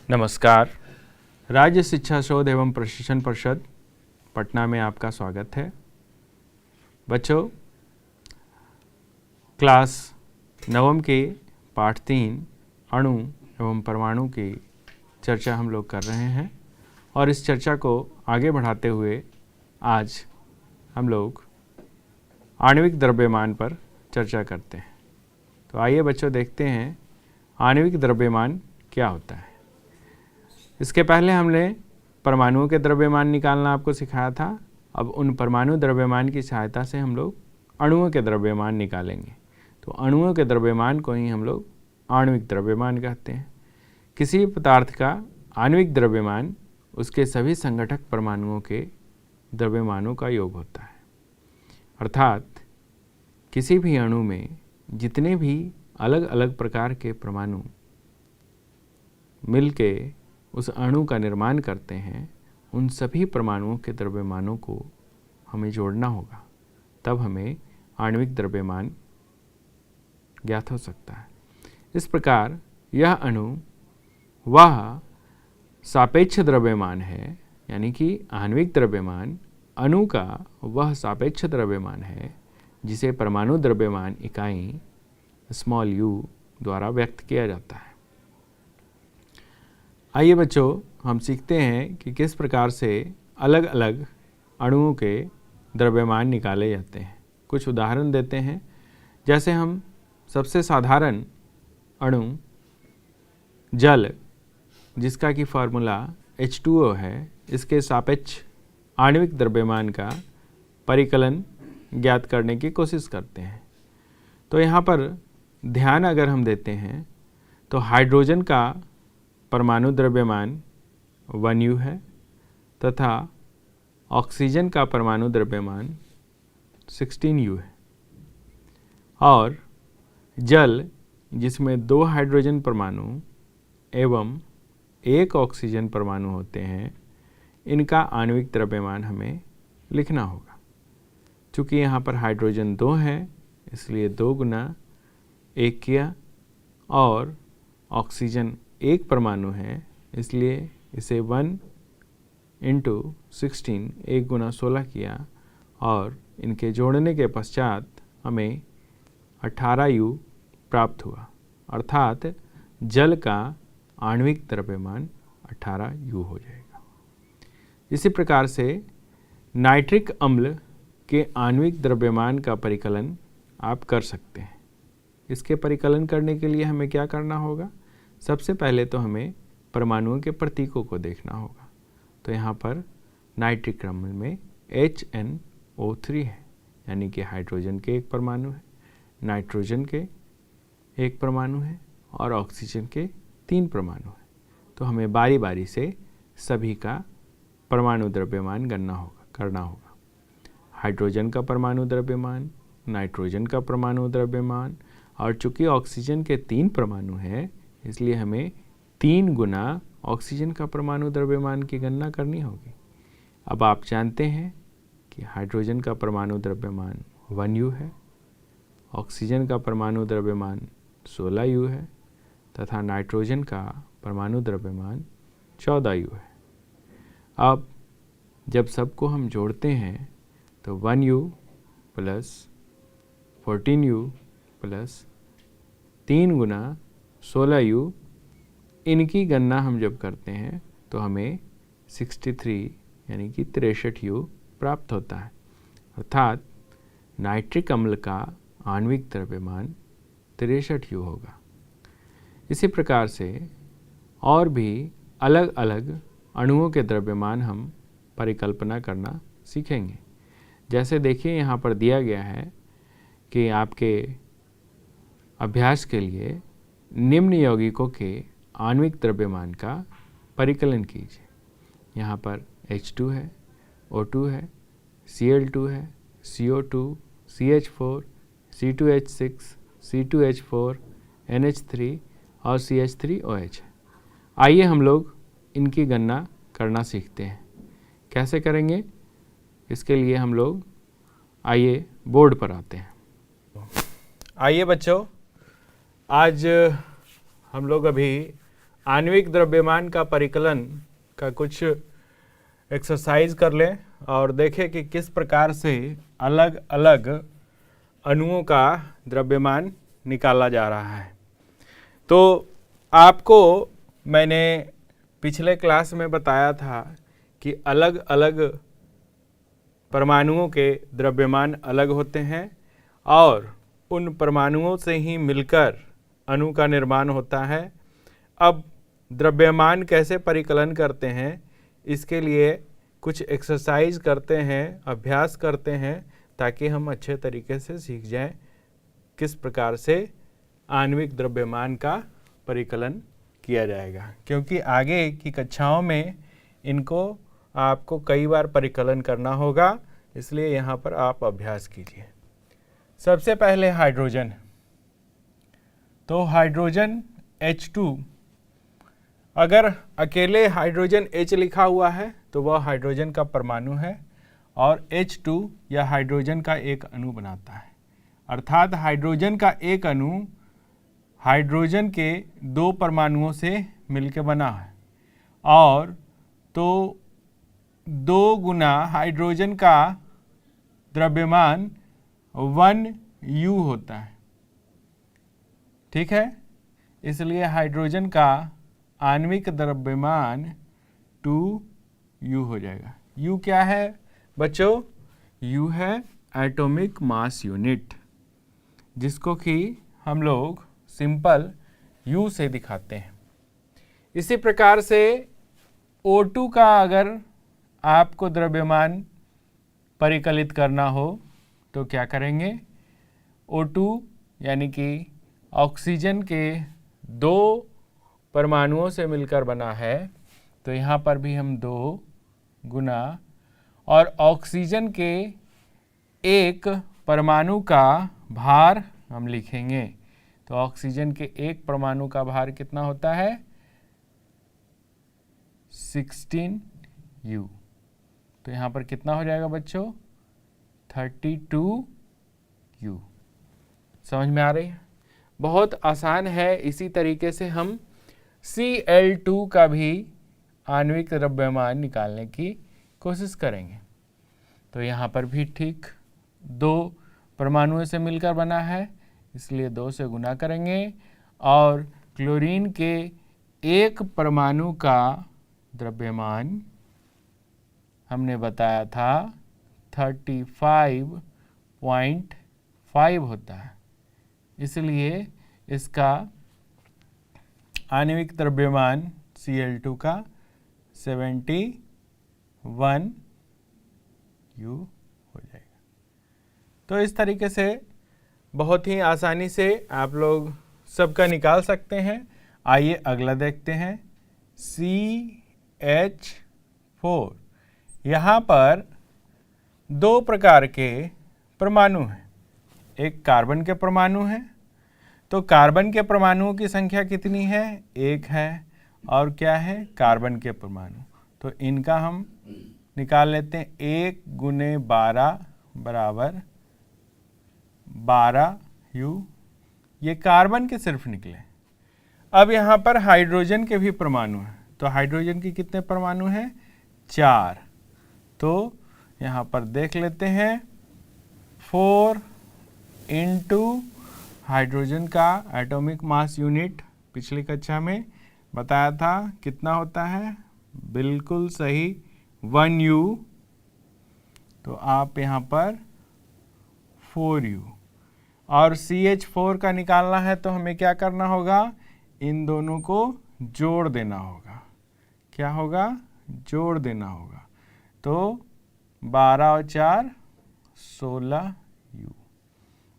नमस्कार। राज्य शिक्षा शोध एवं प्रशिक्षण परिषद पटना में आपका स्वागत है। बच्चों, क्लास नवम के पाठ 3 अणु एवं परमाणु की चर्चा हम लोग कर रहे हैं और इस चर्चा को आगे बढ़ाते हुए आज हम लोग आणविक द्रव्यमान पर चर्चा करते हैं। तो आइए बच्चों देखते हैं आणविक द्रव्यमान क्या होता है। इसके पहले हमने परमाणुओं के द्रव्यमान निकालना आपको सिखाया था। अब उन परमाणु द्रव्यमान की सहायता से हम लोग अणुओं के द्रव्यमान निकालेंगे। तो अणुओं के द्रव्यमान को ही हम लोग आणविक द्रव्यमान कहते हैं। किसी पदार्थ का आणविक द्रव्यमान उसके सभी संघटक परमाणुओं के द्रव्यमानों का योग होता है। अर्थात किसी भी अणु में जितने भी अलग अलग प्रकार के परमाणु मिलके उस अणु का निर्माण करते हैं, उन सभी परमाणुओं के द्रव्यमानों को हमें जोड़ना होगा, तब हमें आणविक द्रव्यमान ज्ञात हो सकता है। इस प्रकार यह अणु वह सापेक्ष द्रव्यमान है, यानी कि आणविक द्रव्यमान अणु का वह सापेक्ष द्रव्यमान है जिसे परमाणु द्रव्यमान इकाई स्मॉल u द्वारा व्यक्त किया जाता है। आइए बच्चों, हम सीखते हैं कि किस प्रकार से अलग अलग अणुओं के द्रव्यमान निकाले जाते हैं। कुछ उदाहरण देते हैं। जैसे हम सबसे साधारण अणु जल, जिसका कि फार्मूला H2O है, इसके सापेक्ष आणविक द्रव्यमान का परिकलन ज्ञात करने की कोशिश करते हैं। तो यहाँ पर ध्यान अगर हम देते हैं तो हाइड्रोजन का परमाणु द्रव्यमान 1U है तथा ऑक्सीजन का परमाणु द्रव्यमान 16U है। और जल, जिसमें 2 हाइड्रोजन परमाणु एवं 1 ऑक्सीजन परमाणु होते हैं, इनका आणविक द्रव्यमान हमें लिखना होगा। चूँकि यहाँ पर हाइड्रोजन 2 है, इसलिए 2 गुना 1 किया, और ऑक्सीजन 1 परमाणु है, इसलिए इसे 1 × 16 1 गुना 16 किया, और इनके जोड़ने के पश्चात हमें 18U प्राप्त हुआ। अर्थात जल का आणविक द्रव्यमान 18U हो जाएगा। इसी प्रकार से नाइट्रिक अम्ल के आणविक द्रव्यमान का परिकलन आप कर सकते हैं। इसके परिकलन करने के लिए हमें क्या करना होगा? सबसे पहले तो हमें परमाणुओं के प्रतीकों को देखना होगा। तो यहाँ पर नाइट्रिक अम्ल में HNO3 है, यानी कि हाइड्रोजन के 1 परमाणु है, नाइट्रोजन के 1 परमाणु है और ऑक्सीजन के 3 परमाणु है। तो हमें बारी बारी से सभी का परमाणु द्रव्यमान करना होगा। हाइड्रोजन का परमाणु द्रव्यमान, नाइट्रोजन का परमाणु द्रव्यमान, और चूँकि ऑक्सीजन के 3 परमाणु हैं, इसलिए हमें 3 गुना ऑक्सीजन का परमाणु द्रव्यमान की गणना करनी होगी। अब आप जानते हैं कि हाइड्रोजन का परमाणु द्रव्यमान 1U है, ऑक्सीजन का परमाणु द्रव्यमान 16U है तथा नाइट्रोजन का परमाणु द्रव्यमान 14U है। अब जब सबको हम जोड़ते हैं तो 1U प्लस 14U प्लस 3 गुना 16U, इनकी गणना हम जब करते हैं तो हमें 63 यानी कि 63U प्राप्त होता है। अर्थात नाइट्रिक अम्ल का आणविक द्रव्यमान 63U होगा। इसी प्रकार से और भी अलग अलग अणुओं के द्रव्यमान हम परिकल्पना करना सीखेंगे। जैसे देखिए, यहाँ पर दिया गया है कि आपके अभ्यास के लिए निम्न यौगिकों के आणविक द्रव्यमान का परिकलन कीजिए। यहाँ पर H2 है, O2 है, Cl2 है, CO2, CH4, C2H6, C2H4, NH3 और CH3OH है। आइए हम लोग इनकी गणना करना सीखते हैं। कैसे करेंगे? इसके लिए हम लोग आइए बोर्ड पर आते हैं। आइए बच्चों, आज हम लोग अभी आणविक द्रव्यमान का परिकलन का कुछ एक्सरसाइज कर लें और देखें कि किस प्रकार से अलग अलग अणुओं का द्रव्यमान निकाला जा रहा है। तो आपको मैंने पिछले क्लास में बताया था कि अलग अलग परमाणुओं के द्रव्यमान अलग होते हैं और उन परमाणुओं से ही मिलकर अणु का निर्माण होता है। अब द्रव्यमान कैसे परिकलन करते हैं, इसके लिए कुछ एक्सरसाइज करते हैं, अभ्यास करते हैं, ताकि हम अच्छे तरीके से सीख जाएं किस प्रकार से आणविक द्रव्यमान का परिकलन किया जाएगा, क्योंकि आगे की कक्षाओं में इनको आपको कई बार परिकलन करना होगा, इसलिए यहाँ पर आप अभ्यास कीजिए। सबसे पहले हाइड्रोजन, तो हाइड्रोजन H2, अगर अकेले हाइड्रोजन H लिखा हुआ है तो वह हाइड्रोजन का परमाणु है और H2 या हाइड्रोजन का एक अणु बनाता है। अर्थात हाइड्रोजन का एक अणु हाइड्रोजन के दो परमाणुओं से मिलकर बना है और तो 2 गुना हाइड्रोजन का द्रव्यमान 1U होता है। ठीक है, इसलिए हाइड्रोजन का आणविक द्रव्यमान 2U हो जाएगा। U क्या है बच्चों? U है एटॉमिक मास यूनिट, जिसको कि हम लोग सिंपल U से दिखाते हैं। इसी प्रकार से O2 का अगर आपको द्रव्यमान परिकलित करना हो तो क्या करेंगे? O2 यानी कि ऑक्सीजन के 2 परमाणुओं से मिलकर बना है, तो यहाँ पर भी हम 2 गुना और ऑक्सीजन के एक परमाणु का भार हम लिखेंगे। तो ऑक्सीजन के एक परमाणु का भार कितना होता है? 16U। तो यहाँ पर कितना हो जाएगा बच्चों? 32U। समझ में आ रही है? बहुत आसान है। इसी तरीके से हम Cl2 का भी आणविक द्रव्यमान निकालने की कोशिश करेंगे। तो यहाँ पर भी ठीक 2 परमाणुओं से मिलकर बना है, इसलिए 2 से गुना करेंगे और क्लोरीन के एक परमाणु का द्रव्यमान हमने बताया था 35.5 होता है, इसलिए इसका आणविक द्रव्यमान Cl2 का 71U हो जाएगा। तो इस तरीके से बहुत ही आसानी से आप लोग सबका निकाल सकते हैं। आइए अगला देखते हैं, CH4। यहाँ पर 2 प्रकार के परमाणु हैं। एक कार्बन के परमाणु है, तो कार्बन के परमाणुओं की संख्या कितनी है? 1 है। और क्या है? कार्बन के परमाणु। तो इनका हम निकाल लेते हैं। 1 गुने 12 बराबर 12U। ये कार्बन के सिर्फ निकले। अब यहाँ पर हाइड्रोजन के भी परमाणु हैं, तो हाइड्रोजन के कितने परमाणु हैं? 4। तो यहाँ पर देख लेते हैं, 4 इंटू हाइड्रोजन का एटॉमिक मास यूनिट पिछली कक्षा में बताया था कितना होता है? बिल्कुल सही, 1U। तो आप यहाँ पर 4U। और CH4 का निकालना है तो हमें क्या करना होगा? इन दोनों को जोड़ देना होगा। क्या होगा? जोड़ देना होगा। तो 12 और 4 16U।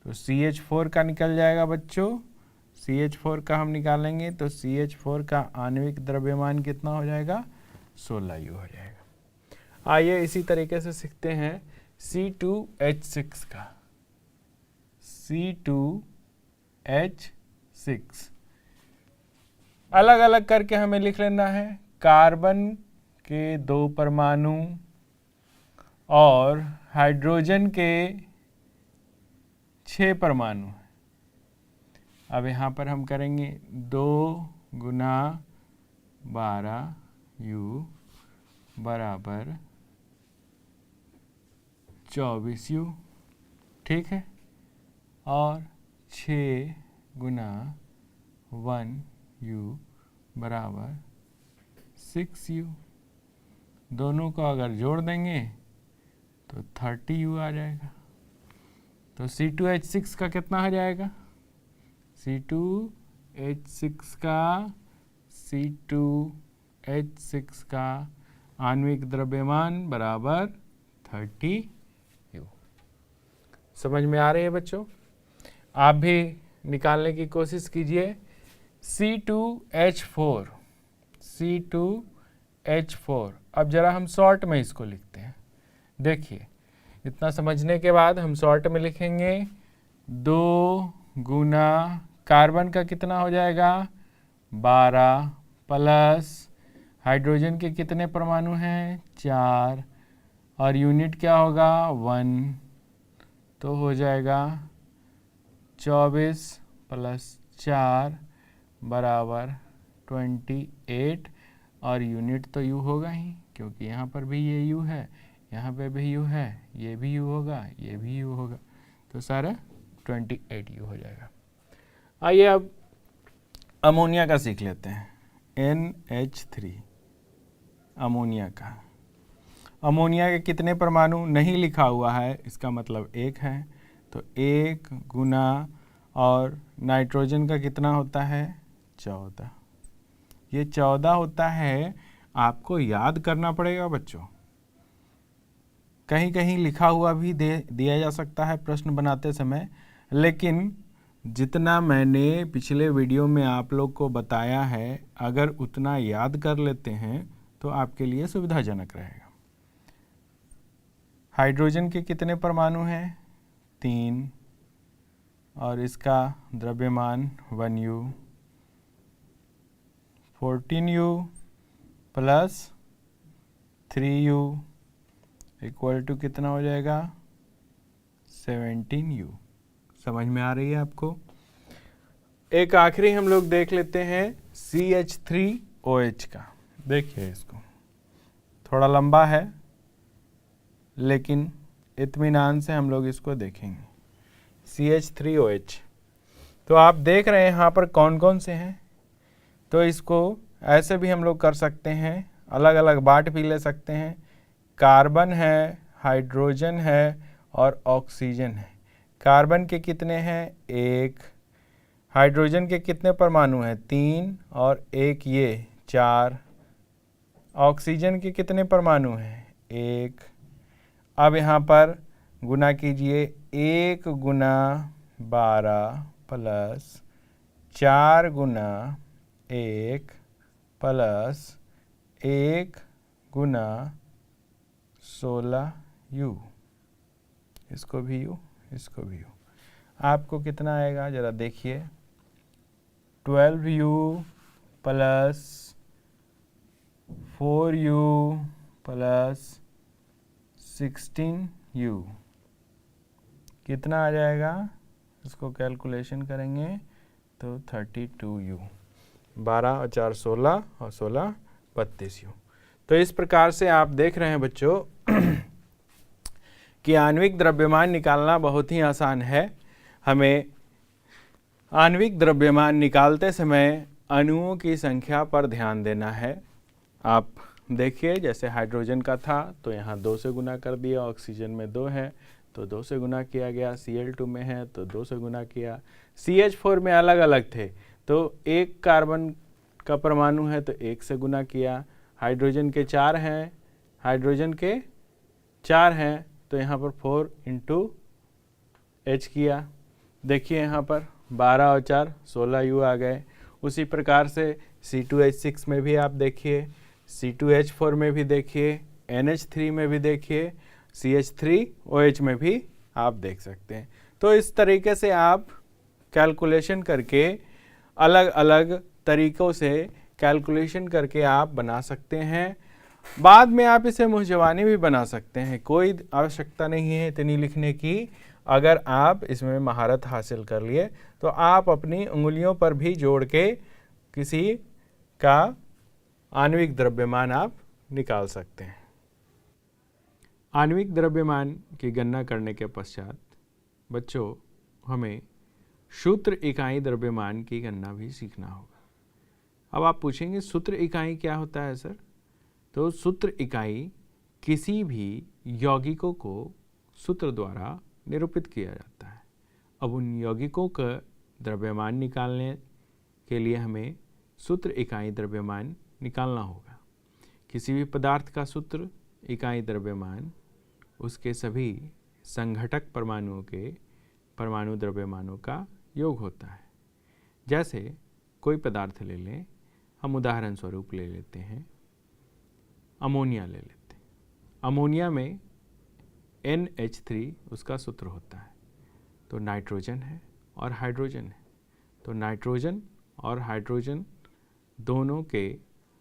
तो CH4 का निकल जाएगा बच्चों। CH4 का हम निकालेंगे तो CH4 का आणविक द्रव्यमान कितना हो जाएगा? 16U हो जाएगा। आइए इसी तरीके से सीखते हैं C2H6 का। C2H6 अलग अलग करके हमें लिख लेना है। कार्बन के 2 परमाणु और हाइड्रोजन के 6 परमाणु। अब यहाँ पर हम करेंगे 2 गुना 12u बराबर 24u, ठीक है। और 6 गुना 1u बराबर 6u। दोनों को अगर जोड़ देंगे तो 30u आ जाएगा। तो C2H6 का कितना हो जाएगा? C2H6 का आणविक द्रव्यमान बराबर 30u। समझ में आ रही है बच्चों? आप भी निकालने की कोशिश कीजिए। C2H4। अब जरा हम शॉर्ट में इसको लिखते हैं। देखिए, इतना समझने के बाद हम शॉर्ट में लिखेंगे 2 गुना कार्बन का कितना हो जाएगा 12 प्लस हाइड्रोजन के कितने परमाणु हैं 4 और यूनिट क्या होगा 1, तो हो जाएगा 24 प्लस 4 बराबर 28 और यूनिट तो यू होगा ही, क्योंकि यहाँ पर भी ये यू है, यहाँ पे भी यू है, ये भी यू होगा, ये भी यू होगा, तो सारा 28 यू हो जाएगा। आइए अब अमोनिया का सीख लेते हैं। NH3 अमोनिया का। अमोनिया के कितने परमाणु नहीं लिखा हुआ है, इसका मतलब 1 है, तो 1 गुना और नाइट्रोजन का कितना होता है 14। ये 14 होता है, आपको याद करना पड़ेगा बच्चों। कहीं कहीं लिखा हुआ भी दिया जा सकता है प्रश्न बनाते समय, लेकिन जितना मैंने पिछले वीडियो में आप लोग को बताया है, अगर उतना याद कर लेते हैं तो आपके लिए सुविधाजनक रहेगा। हाइड्रोजन के कितने परमाणु हैं 3 और इसका द्रव्यमान 1u। 14u plus 3u equal to कितना हो जाएगा 17u। समझ में आ रही है आपको? एक आखिरी हम लोग देख लेते हैं CH3OH का। देखिए, इसको थोड़ा लंबा है, लेकिन इत्मीनान से हम लोग इसको देखेंगे। CH3OH, तो आप देख रहे हैं यहाँ पर कौन कौन से हैं। तो इसको ऐसे भी हम लोग कर सकते हैं, अलग अलग बांट भी ले सकते हैं। कार्बन है, हाइड्रोजन है और ऑक्सीजन है। कार्बन के कितने हैं 1, हाइड्रोजन के कितने परमाणु हैं 3 और 1 ये 4, ऑक्सीजन के कितने परमाणु हैं 1। अब यहाँ पर गुना कीजिए, 1 गुना 12 प्लस 4 गुना 1 प्लस 1 गुना 16u। इसको भी u, इसको भी u। आपको कितना आएगा ज़रा देखिए, 12u plus 4u plus 16u कितना आ जाएगा? इसको कैलकुलेशन करेंगे तो 32u। 12 और 4 16 और 16 32u। तो इस प्रकार से आप देख रहे हैं बच्चों कि आणविक द्रव्यमान निकालना बहुत ही आसान है। हमें आणविक द्रव्यमान निकालते समय अणुओं की संख्या पर ध्यान देना है। आप देखिए, जैसे हाइड्रोजन का था तो यहाँ 2 से गुना कर दिया, ऑक्सीजन में 2 है तो 2 से गुना किया गया, Cl2 में है तो 2 से गुना किया, CH4 में अलग अलग थे तो 1 कार्बन का परमाणु है तो 1 से गुना किया, हाइड्रोजन के 4 हैं, हाइड्रोजन के 4 हैं तो यहाँ पर 4 इंटू H किया। देखिए यहाँ पर 12 और 4 16u आ गए। उसी प्रकार से C2H6 में भी आप देखिए, C2H4 में भी देखिए, NH3 में भी देखिए, CH3OH में भी आप देख सकते हैं। तो इस तरीके से आप कैलकुलेशन करके अलग अलग तरीक़ों से कैलकुलेशन करके आप बना सकते हैं। बाद में आप इसे मुहजवानी भी बना सकते हैं, कोई आवश्यकता नहीं है इतनी लिखने की। अगर आप इसमें महारत हासिल कर लिए तो आप अपनी उंगलियों पर भी जोड़ के किसी का आणविक द्रव्यमान आप निकाल सकते हैं। आणविक द्रव्यमान की गणना करने के पश्चात बच्चों हमें सूत्र इकाई द्रव्यमान की गणना भी सीखना होगा। अब आप पूछेंगे सूत्र इकाई क्या होता है सर? तो सूत्र इकाई किसी भी यौगिकों को सूत्र द्वारा निरूपित किया जाता है। अब उन यौगिकों का द्रव्यमान निकालने के लिए हमें सूत्र इकाई द्रव्यमान निकालना होगा। किसी भी पदार्थ का सूत्र इकाई द्रव्यमान उसके सभी संघटक परमाणुओं के परमाणु द्रव्यमानों का योग होता है। जैसे कोई पदार्थ ले लें, हम उदाहरण स्वरूप ले लेते हैं अमोनिया ले लेते हैं। अमोनिया में NH3 उसका सूत्र होता है। तो नाइट्रोजन है और हाइड्रोजन है। तो नाइट्रोजन और हाइड्रोजन दोनों के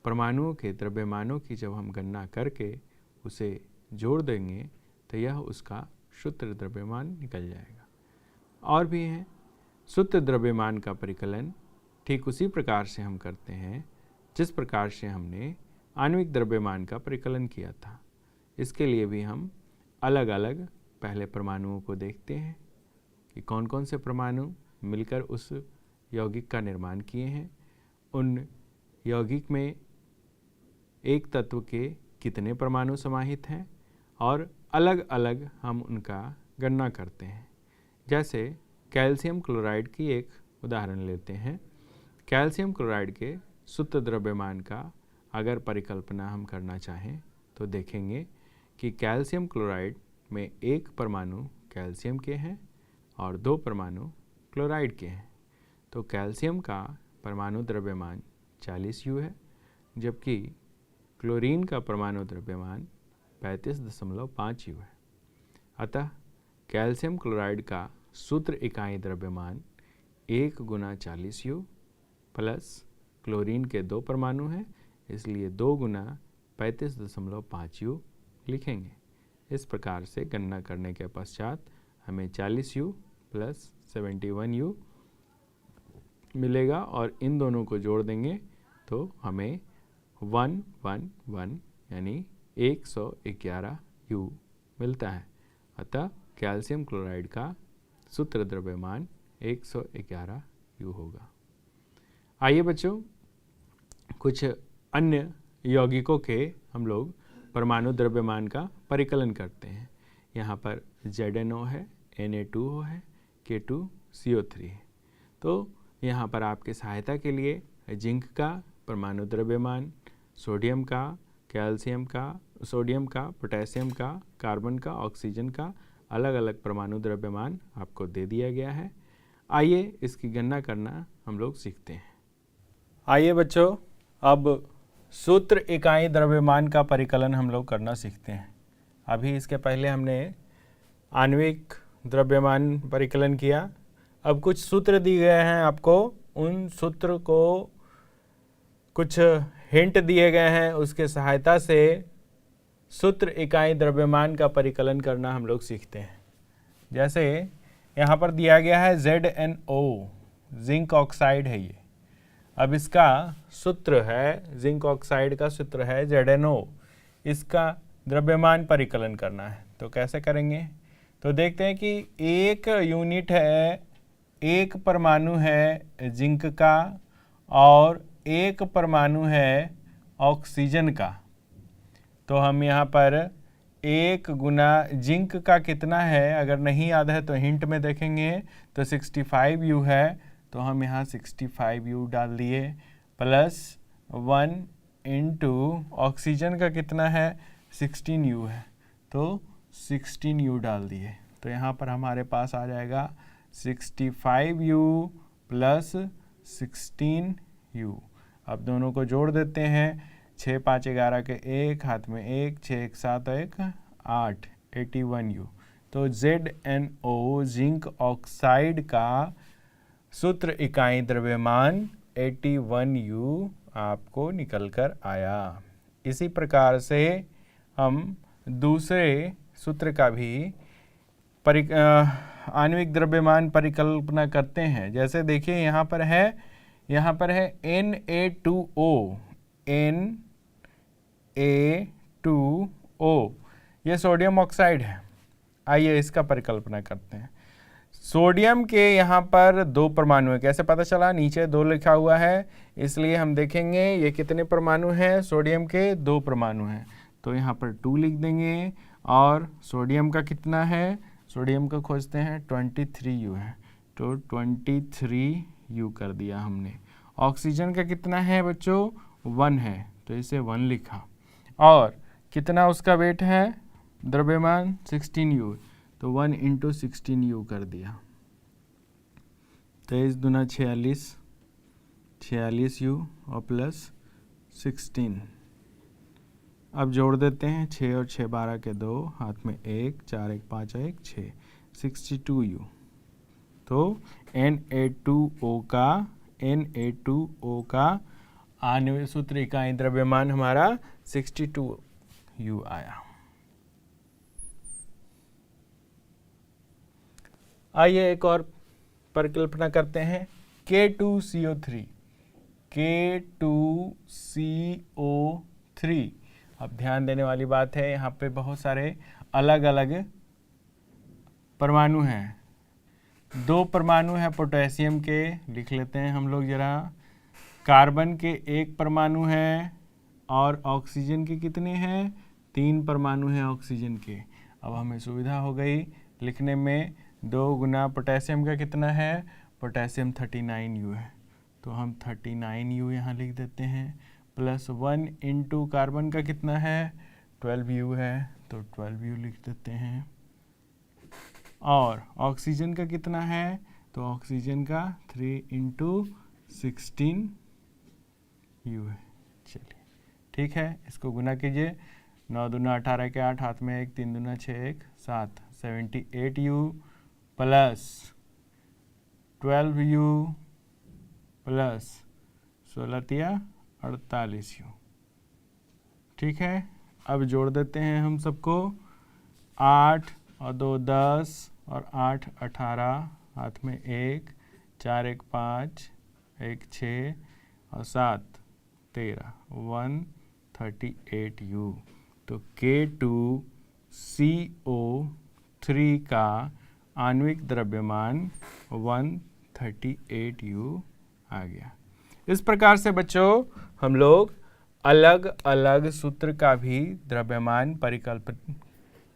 परमाणुओं के द्रव्यमानों की जब हम गणना करके उसे जोड़ देंगे तो यह उसका सूत्र द्रव्यमान निकल जाएगा। और भी हैं सूत्र द्रव्यमान का परिकलन ठीक उसी प्रकार से हम करते हैं जिस प्रकार से हमने आणविक द्रव्यमान का परिकलन किया था। इसके लिए भी हम अलग अलग पहले परमाणुओं को देखते हैं कि कौन कौन से परमाणु मिलकर उस यौगिक का निर्माण किए हैं। उन यौगिक में एक तत्व के कितने परमाणु समाहित हैं और अलग अलग हम उनका गणना करते हैं। जैसे कैल्शियम क्लोराइड की एक उदाहरण लेते हैं। कैल्शियम क्लोराइड के सूत्र द्रव्यमान का अगर परिकल्पना हम करना चाहें तो देखेंगे कि कैल्शियम क्लोराइड में एक परमाणु कैल्शियम के हैं और 2 परमाणु क्लोराइड के हैं। तो कैल्शियम का परमाणु द्रव्यमान 40 U है, जबकि क्लोरीन का परमाणु द्रव्यमान 35.5 U है। अतः कैल्शियम क्लोराइड का सूत्र इकाई द्रव्यमान 1 गुना 40 U प्लस क्लोरीन के 2 परमाणु हैं, इसलिए 2 गुना 35.5 U लिखेंगे। इस प्रकार से गणना करने के पश्चात हमें 40 U प्लस 71 U मिलेगा और इन दोनों को जोड़ देंगे तो हमें 111 यानी 111 U मिलता है। अतः कैल्शियम क्लोराइड का सूत्र द्रव्यमान 111 U होगा। आइए बच्चों कुछ अन्य यौगिकों के हम लोग परमाणु द्रव्यमान का परिकलन करते हैं। यहाँ पर ZNO है, Na2O है, K2CO3 है। तो यहाँ पर आपके सहायता के लिए जिंक का परमाणु द्रव्यमान, सोडियम का, कैल्शियम का, सोडियम का, पोटेशियम का, कार्बन का, ऑक्सीजन का अलग अलग परमाणु द्रव्यमान आपको दे दिया गया है। आइए इसकी गणना करना हम लोग सीखते हैं। आइए बच्चों अब सूत्र इकाई द्रव्यमान का परिकलन हम लोग करना सीखते हैं। अभी इसके पहले हमने आणविक द्रव्यमान परिकलन किया। अब कुछ सूत्र दिए गए हैं आपको, उन सूत्र को कुछ हिंट दिए गए हैं, उसके सहायता से सूत्र इकाई द्रव्यमान का परिकलन करना हम लोग सीखते हैं। जैसे यहाँ पर दिया गया है ZNO, जिंक ऑक्साइड है ये। अब इसका सूत्र है, जिंक ऑक्साइड का सूत्र है ZNO। इसका द्रव्यमान परिकलन करना है तो कैसे करेंगे? तो देखते हैं कि एक यूनिट है, एक परमाणु है जिंक का और एक परमाणु है ऑक्सीजन का। तो हम यहाँ पर 1 गुना जिंक का कितना है, अगर नहीं याद है तो हिंट में देखेंगे तो 65 U है, तो हम यहाँ 65 U डाल दिए प्लस 1 इंटू ऑक्सीजन का कितना है 16 U है, तो 16 U डाल दिए। तो यहाँ पर हमारे पास आ जाएगा 65 U प्लस 16 U। अब दोनों को जोड़ देते हैं, 6 5 11 के 1, हाथ में 1, 6 1 7 1 8, 81 U। तो ZNO जिंक ऑक्साइड का सूत्र इकाई द्रव्यमान 81 U आपको निकल कर आया। इसी प्रकार से हम दूसरे सूत्र का भी आणविक द्रव्यमान परिकल्पना करते हैं। जैसे देखिए यहाँ पर है Na2O, Na2O, ये सोडियम ऑक्साइड है। आइए इसका परिकल्पना करते हैं। सोडियम के यहाँ पर 2 परमाणु है। कैसे पता चला? नीचे 2 लिखा हुआ है, इसलिए हम देखेंगे ये कितने परमाणु हैं। सोडियम के 2 परमाणु हैं, तो यहाँ पर 2 लिख देंगे। और सोडियम का कितना है? सोडियम का खोजते हैं, 23U है, तो 23U कर दिया हमने। ऑक्सीजन का कितना है बच्चों? 1 है, तो इसे 1 लिखा। और कितना उसका वेट है? द्रव्यमान 16U, तो 1 × 16U कर दिया। 23 दूना 46, 46U और प्लस 16। अब जोड़ देते हैं, 6 और 6 12 के 2, हाथ में 1, 4 1 5 1 6, 62U। तो Na2O का आणविक सूत्र इकाई द्रव्यमान हमारा 62U आया। आइए एक और परिकल्पना करते हैं, K2CO3। K2CO3, अब ध्यान देने वाली बात है, यहाँ पे बहुत सारे अलग अलग परमाणु हैं। 2 परमाणु हैं पोटेशियम के, लिख लेते हैं हम लोग जरा। कार्बन के 1 परमाणु है, और ऑक्सीजन के कितने हैं? 3 परमाणु हैं ऑक्सीजन के। अब हमें सुविधा हो गई लिखने में। 2 गुना पोटेशियम का कितना है? पोटेशियम 39U है, तो हम 39U यहाँ लिख देते हैं। प्लस 1 × कार्बन का कितना है? 12U है, तो 12U लिख देते हैं। और ऑक्सीजन का कितना है? तो ऑक्सीजन का 3 × 16U है। चलिए ठीक है, इसको गुना कीजिए। 9 दूना 18 के 8, हाथ में 1, 3 दूना 6 1 7, 78U प्लस 12U प्लस 16 तिया 48U। ठीक है, अब जोड़ देते हैं हम सबको। 8 और 2 10 और 8 18, हाथ में 1, 4 1 5, 1 6 और 7 13, 138U। तो K2CO3 का आणविक द्रव्यमान 138U आ गया। इस प्रकार से बच्चों हम लोग अलग अलग सूत्र का भी द्रव्यमान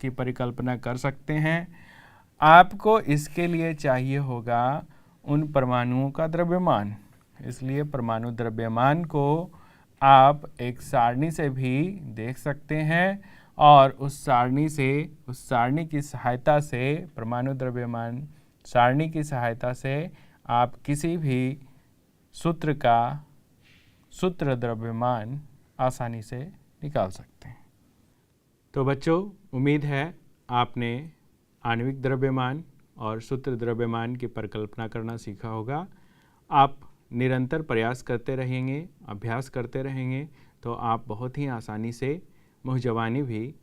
की परिकल्पना कर सकते हैं। आपको इसके लिए चाहिए होगा उन परमाणुओं का द्रव्यमान, इसलिए परमाणु द्रव्यमान को आप एक सारणी से भी देख सकते हैं, और उस सारणी की सहायता से, परमाणु द्रव्यमान सारणी की सहायता से आप किसी भी सूत्र का सूत्र द्रव्यमान आसानी से निकाल सकते हैं। तो बच्चों, उम्मीद है आपने आणविक द्रव्यमान और सूत्र द्रव्यमान की परिकल्पना करना सीखा होगा। आप निरंतर प्रयास करते रहेंगे, अभ्यास करते रहेंगे, तो आप बहुत ही आसानी से मुँहज़बानी भी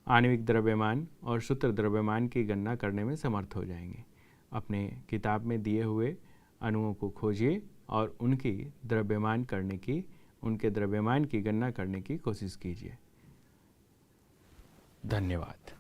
आणविक द्रव्यमान और सूत्र द्रव्यमान की गणना करने में समर्थ हो जाएंगे। अपने किताब में दिए हुए अणुओं को खोजिए और उनके द्रव्यमान की गणना करने की कोशिश कीजिए। धन्यवाद।